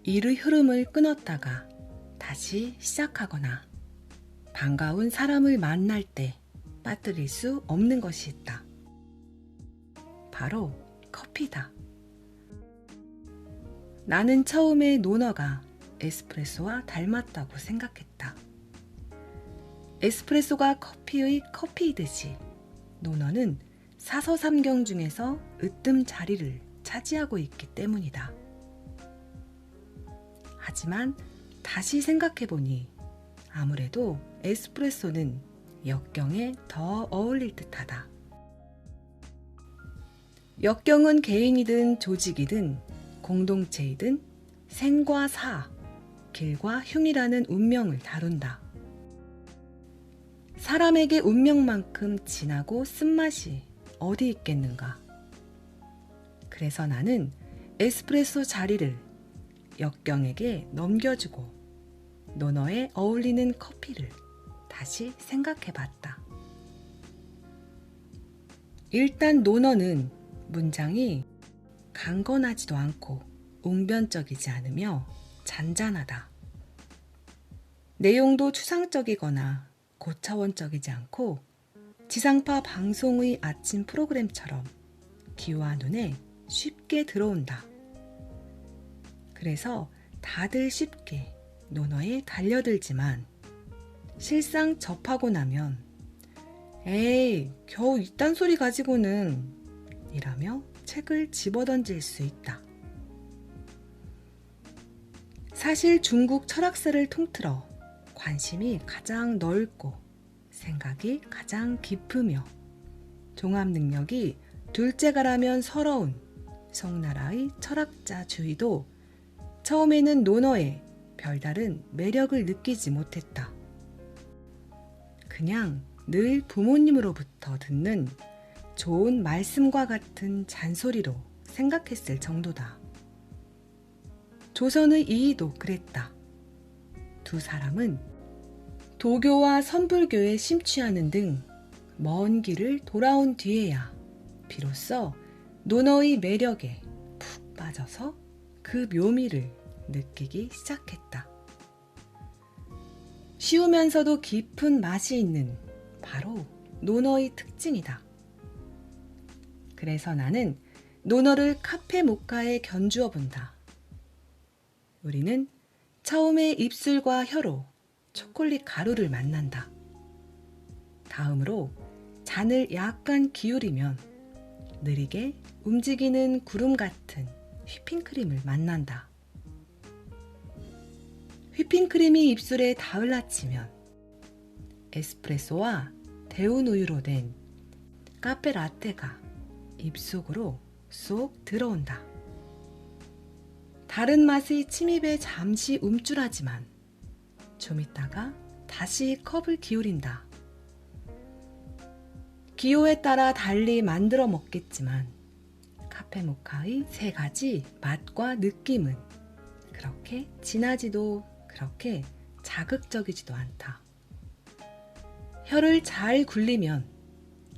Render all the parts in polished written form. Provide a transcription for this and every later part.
일의 흐름을 끊었다가 다시 시작하거나 반가운 사람을 만날 때 빠뜨릴 수 없는 것이 있다. 바로 커피다. 나는 처음에 노너가 에스프레소와 닮았다고 생각했다. 에스프레소가 커피의 커피이듯이 노너는 사서삼경 중에서 으뜸 자리를 차지하고 있기 때문이다. 하지만 다시 생각해보니 아무래도 에스프레소는 역경에 더 어울릴 듯하다. 역경은 개인이든 조직이든 공동체이든 생과 사, 길과 흉이라는 운명을 다룬다. 사람에게 운명만큼 진하고 쓴맛이 어디 있겠는가. 그래서 나는 에스프레소 자리를 역경에게 넘겨주고 노너에 어울리는 커피를 다시 생각해봤다. 일단 노너는 문장이 강건하지도 않고 웅변적이지 않으며 잔잔하다. 내용도 추상적이거나 고차원적이지 않고 지상파 방송의 아침 프로그램처럼 귀와 눈에 쉽게 들어온다. 그래서 다들 쉽게 노너에 달려들지만 실상 접하고 나면 에이, 겨우 이딴 소리 가지고는 이라며 책을 집어던질 수 있다. 사실 중국 철학사를 통틀어 관심이 가장 넓고 생각이 가장 깊으며 종합 능력이 둘째가라면 서러운 송나라의 철학자주의도 처음에는 노너에 별다른 매력을 느끼지 못했다. 그냥 늘 부모님으로부터 듣는 좋은 말씀과 같은 잔소리로 생각했을 정도다. 조선의 이이도 그랬다. 두 사람은 도교와 선불교에 심취하는 등 먼 길을 돌아온 뒤에야 비로소 노너의 매력에 푹 빠져서 그 묘미를 느끼기 시작했다. 쉬우면서도 깊은 맛이 있는 바로 노너의 특징이다. 그래서 나는 노너를 카페 모카에 견주어 본다. 우리는 처음에 입술과 혀로 초콜릿 가루를 만난다. 다음으로 잔을 약간 기울이면 느리게 움직이는 구름 같은 휘핑크림을 만난다. 휘핑크림이 입술에 닿을라치면 에스프레소와 데운 우유로 된 카페 라떼가 입속으로 쏙 들어온다. 다른 맛의 침입에 잠시 움찔하지만 좀 있다가 다시 컵을 기울인다. 기호에 따라 달리 만들어 먹겠지만 카페 모카의 세 가지 맛과 느낌은 그렇게 진하지도 그렇게 자극적이지도 않다. 혀를 잘 굴리면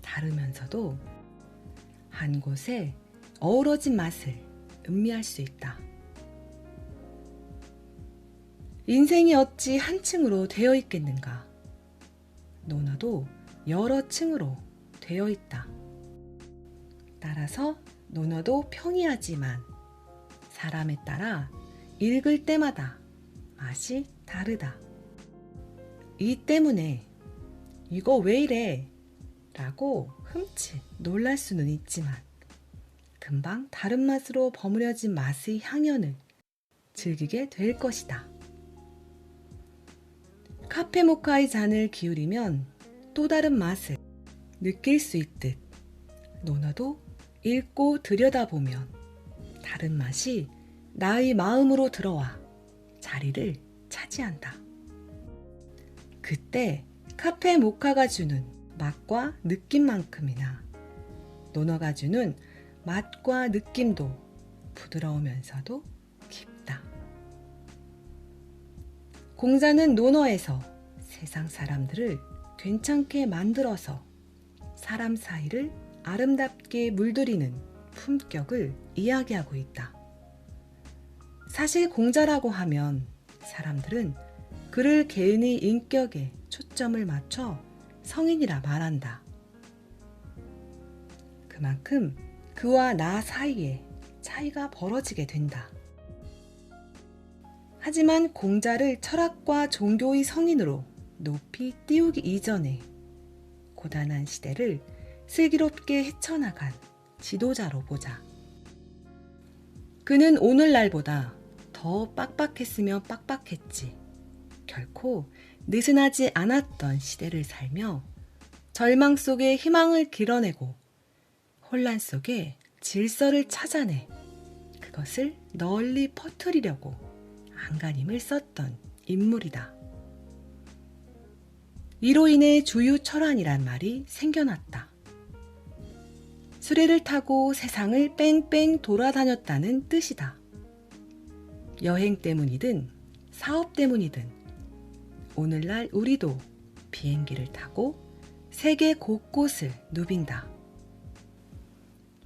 다르면서도 한 곳에 어우러진 맛을 음미할 수 있다. 인생이 어찌 한 층으로 되어 있겠는가? 노너도 여러 층으로 되어 있다. 따라서 노너도 평이하지만 사람에 따라 읽을 때마다 맛이 다르다. 이 때문에 이거 왜 이래? 라고 흠칫 놀랄 수는 있지만 금방 다른 맛으로 버무려진 맛의 향연을 즐기게 될 것이다. 카페 모카의 잔을 기울이면 또 다른 맛을 느낄 수 있듯 노너도 읽고 들여다보면 다른 맛이 나의 마음으로 들어와 자리를 차지한다. 그때 카페 모카가 주는 맛과 느낌만큼이나 노너가 주는 맛과 느낌도 부드러우면서도 깊다. 공자는 노너에서 세상 사람들을 괜찮게 만들어서 사람 사이를 아름답게 물들이는 품격을 이야기하고 있다. 사실 공자라고 하면 사람들은 그를 개인의 인격에 초점을 맞춰 성인이라 말한다. 그만큼 그와 나 사이에 차이가 벌어지게 된다. 하지만 공자를 철학과 종교의 성인으로 높이 띄우기 이전에 고단한 시대를 슬기롭게 헤쳐나간 지도자로 보자. 그는 오늘날보다 더 빡빡했으면 빡빡했지. 결코 느슨하지 않았던 시대를 살며 절망 속에 희망을 길어내고 혼란 속에 질서를 찾아내 그것을 널리 퍼뜨리려고 안간힘을 썼던 인물이다. 이로 인해 주유철환이란 말이 생겨났다. 수레를 타고 세상을 뺑뺑 돌아다녔다는 뜻이다. 여행 때문이든 사업 때문이든 오늘날 우리도 비행기를 타고 세계 곳곳을 누빈다.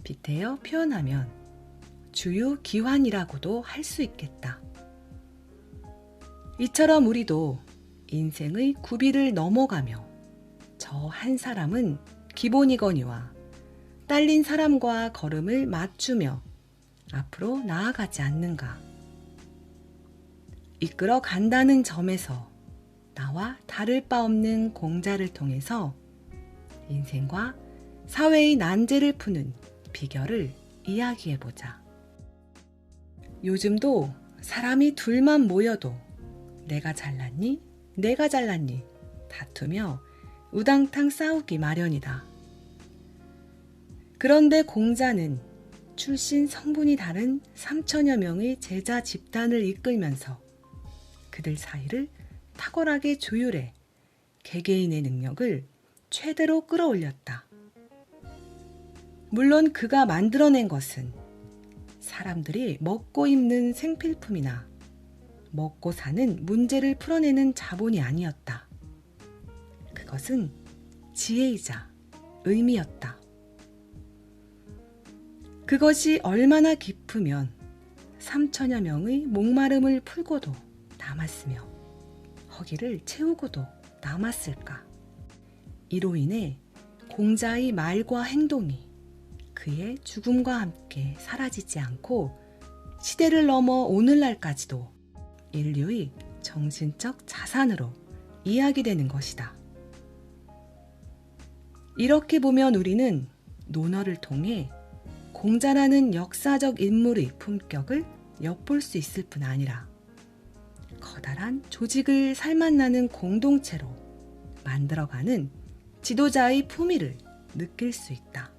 빗대어 표현하면 주유기환이라고도 할 수 있겠다. 이처럼 우리도 인생의 구비를 넘어가며 저 한 사람은 기본이거니와 딸린 사람과 걸음을 맞추며 앞으로 나아가지 않는가. 이끌어 간다는 점에서 나와 다를 바 없는 공자를 통해서 인생과 사회의 난제를 푸는 비결을 이야기해보자. 요즘도 사람이 둘만 모여도 내가 잘났니? 내가 잘났니? 다투며 우당탕 싸우기 마련이다. 그런데 공자는 출신 성분이 다른 3천여 명의 제자 집단을 이끌면서 그들 사이를 탁월하게 조율해 개개인의 능력을 최대로 끌어올렸다. 물론 그가 만들어낸 것은 사람들이 먹고 입는 생필품이나 먹고 사는 문제를 풀어내는 자본이 아니었다. 그것은 지혜이자 의미였다. 그것이 얼마나 깊으면 3천여 명의 목마름을 풀고도 남았으며 허기를 채우고도 남았을까. 이로 인해 공자의 말과 행동이 그의 죽음과 함께 사라지지 않고 시대를 넘어 오늘날까지도 인류의 정신적 자산으로 이야기되는 것이다. 이렇게 보면 우리는 논어를 통해 공자라는 역사적 인물의 품격을 엿볼 수 있을 뿐 아니라 커다란 조직을 살맛나는 공동체로 만들어가는 지도자의 품위를 느낄 수 있다.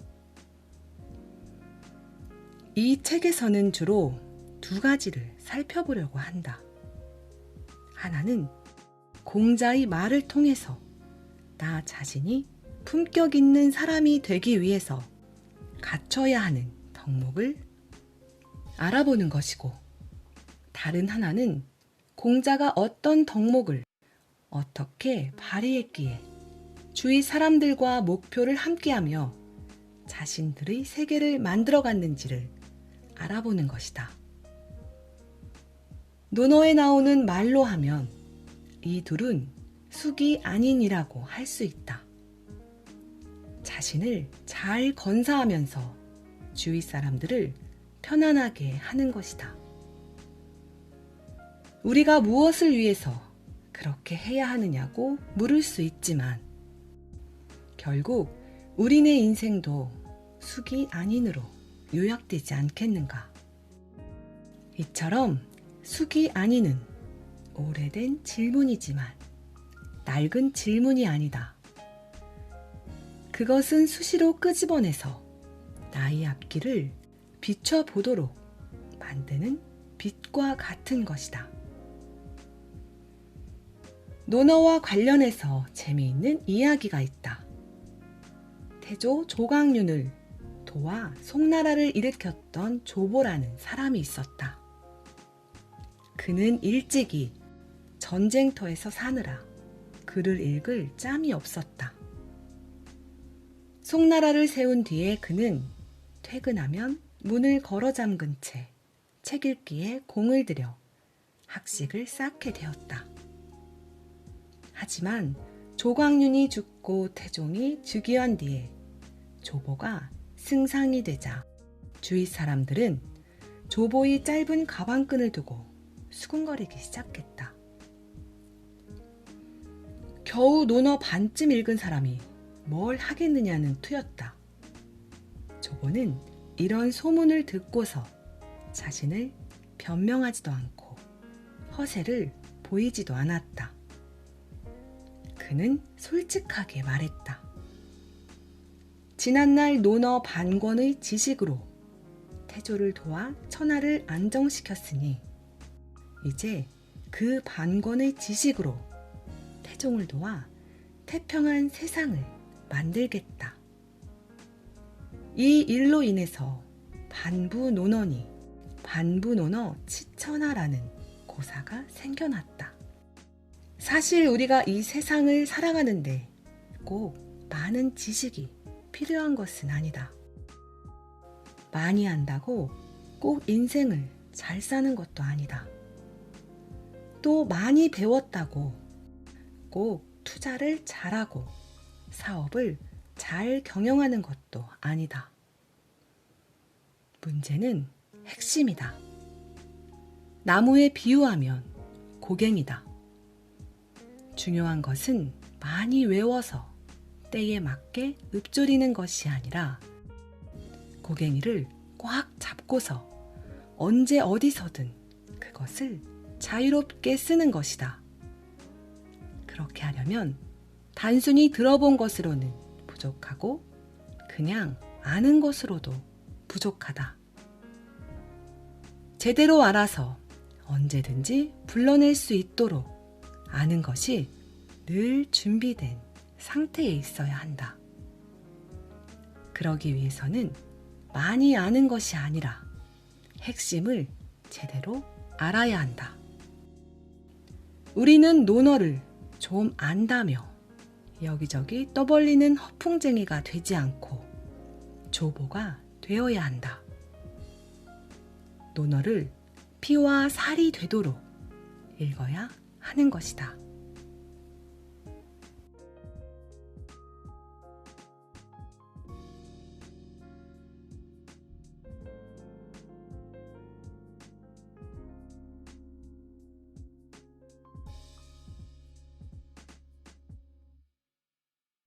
이 책에서는 주로 두 가지를 살펴보려고 한다. 하나는 공자의 말을 통해서 나 자신이 품격 있는 사람이 되기 위해서 갖춰야 하는 덕목을 알아보는 것이고, 다른 하나는 공자가 어떤 덕목을 어떻게 발휘했기에 주위 사람들과 목표를 함께하며 자신들의 세계를 만들어갔는지를 알아보는 것이다. 논어에 나오는 말로 하면 이 둘은 숙이 아닌이라고 할 수 있다. 자신을 잘 건사하면서 주위 사람들을 편안하게 하는 것이다. 우리가 무엇을 위해서 그렇게 해야 하느냐고 물을 수 있지만 결국 우리네 인생도 숙이 아닌으로 요약되지 않겠는가. 이처럼 숙이 아닌은 오래된 질문이지만 낡은 질문이 아니다. 그것은 수시로 끄집어내서 나의 앞길을 비춰보도록 만드는 빛과 같은 것이다. 논어와 관련해서 재미있는 이야기가 있다. 태조 조강윤을 도와 송나라를 일으켰던 조보라는 사람이 있었다. 그는 일찍이 전쟁터에서 사느라 글을 읽을 짬이 없었다. 송나라를 세운 뒤에 그는 퇴근하면 문을 걸어 잠근 채 책 읽기에 공을 들여 학식을 쌓게 되었다. 하지만 조광윤이 죽고 태종이 즉위한 뒤에 조보가 승상이 되자 주위 사람들은 조보의 짧은 가방끈을 두고 수군거리기 시작했다. 겨우 논어 반쯤 읽은 사람이 뭘 하겠느냐는 투였다. 조보는 이런 소문을 듣고서 자신을 변명하지도 않고 허세를 보이지도 않았다. 그는 솔직하게 말했다. 지난날 논어 반권의 지식으로 태조를 도와 천하를 안정시켰으니 이제 그 반권의 지식으로 태종을 도와 태평한 세상을 만들겠다. 이 일로 인해서 반부논어니 반부논어 치천하라는 고사가 생겨났다. 사실 우리가 이 세상을 살아가는데 꼭 많은 지식이 필요한 것은 아니다. 많이 안다고 꼭 인생을 잘 사는 것도 아니다. 또 많이 배웠다고 꼭 투자를 잘하고 사업을 잘 경영하는 것도 아니다. 문제는 핵심이다. 나무에 비유하면 고갱이다. 중요한 것은 많이 외워서 때에 맞게 읊조리는 것이 아니라 고갱이를 꽉 잡고서 언제 어디서든 그것을 자유롭게 쓰는 것이다. 그렇게 하려면 단순히 들어본 것으로는 부족하고 그냥 아는 것으로도 부족하다. 제대로 알아서 언제든지 불러낼 수 있도록 아는 것이 늘 준비된 상태에 있어야 한다. 그러기 위해서는 많이 아는 것이 아니라 핵심을 제대로 알아야 한다. 우리는 논어를 좀 안다며 여기저기 떠벌리는 허풍쟁이가 되지 않고 조보가 되어야 한다. 논어를 피와 살이 되도록 읽어야 하는 것이다.